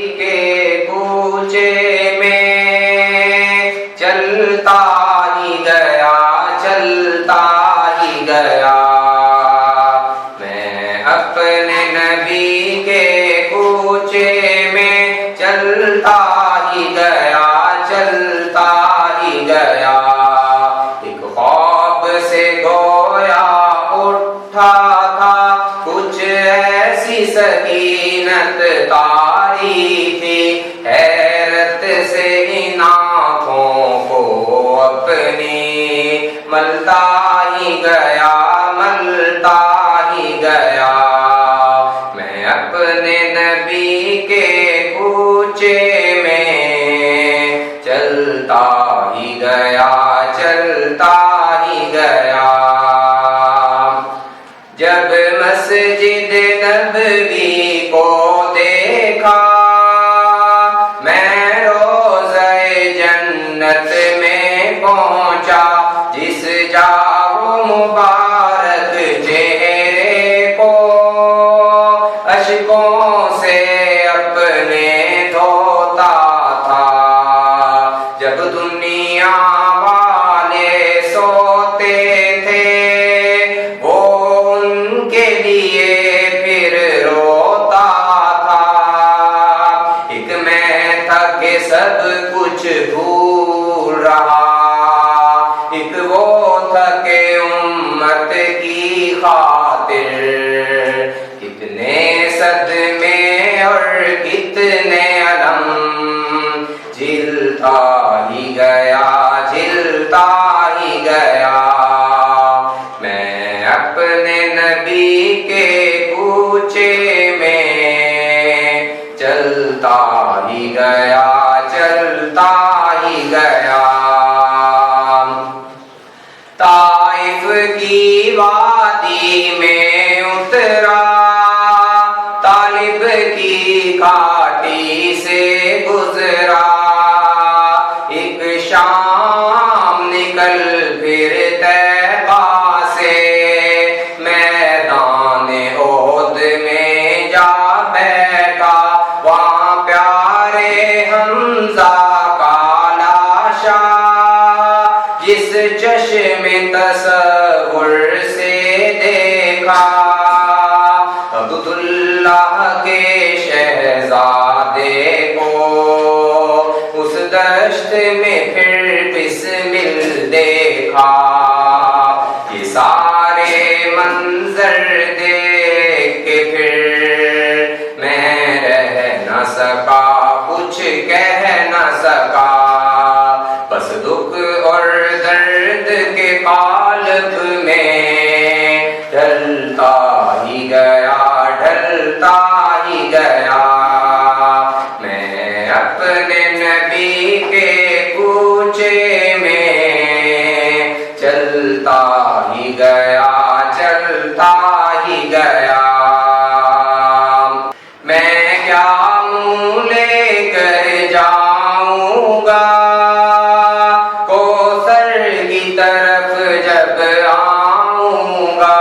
के कूचे में चलता ही गया, चलता ही गया। मैं अपने नबी के कूचे में चलता ही गया, चलता ही गया। एक ख्वाब से गोया उठा था, कुछ ऐसी सकीनत तारी थी, हैरत से इन आँखों को अपनी मलता ही गया, मलता ही गया। मैं अपने नबी के कूचे में चलता ही गया, चलता ही गया। जब मस्जिद नबवी को देखा, मैं रोज़े जन्नत में पहुंचा। जिस जाओ मुबारक चेहरे को अश्कों से अपने धोता था। जब दुनिया वाले सोते थे, वो उनके लिए फिर रोता था। एक मैं था कि सब कुछ भूल रहा, एक वो था कि उम्मत की खातिर कितने सदमे और कितने अलम झिलता ही गया, झिलता ही गया। मैं अपने नबी के कूचे में चलता ही गया, चलता ही गया। ताइफ की वादी में उतरा, तालिब की घाटी से गुजरा। एक शाम निकल फिर तैबा से, मैदान ओहद में जा बैठा। वहाँ प्यारे हमजा का लाशा, जिस चश्मे तसव्वुर से देखा। अब्दुल्लाह के शहजादे को उस दश्त में फिर बिस्मिल देखा। ये सारे मंजर देख के फिर मैं रह न सका, कुछ कह न सका। बस दुख और दर्द के कालब में ढलता ही गया, ढलता ही गया। मैं अपने नबी के कूचे में चलता ही गया, चलता ही गया। मैं क्या मुँह लेकर जाऊंगा कौसर की तरफ जब आऊंगा।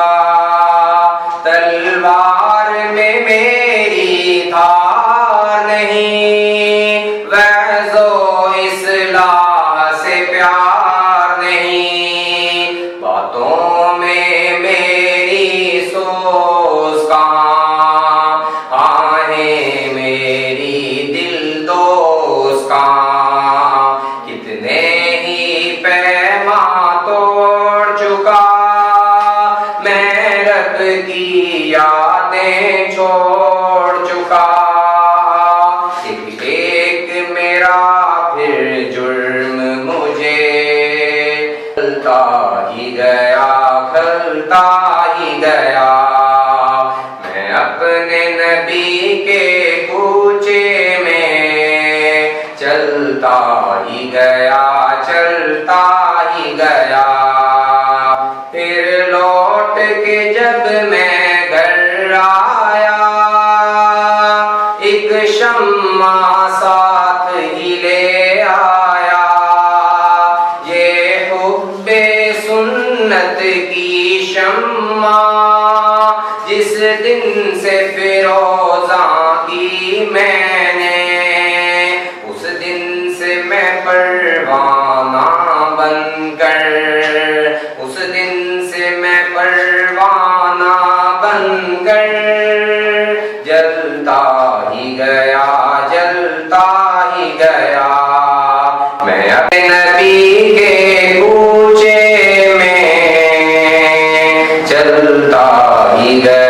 तलवार में मेरी धार नहीं, वैज़ो इस्लाह से प्यार नहीं। बातों में मेरी सोच कहाँ, आहें मेरी दिल दोस्त कहाँ। कितने ही पैमा तोड़ चुका, मैं रब की यादें छोड़ चुका। एक एक मेरा फिर जुर्म मुझे खलता ही गया, खलता ही गया। मैं अपने नबी के कूचे में चलता ही गया, चलता ही गया। फिर लौट के जब मैं घर आया, एक शम्मा साथ ही ले आया। ये हुब्बे सुन्नत की शम्मा, जिस दिन से फिरोज़ा की मैंने ही गया। मैं अपने नबी के कूचे में चलता ही गया।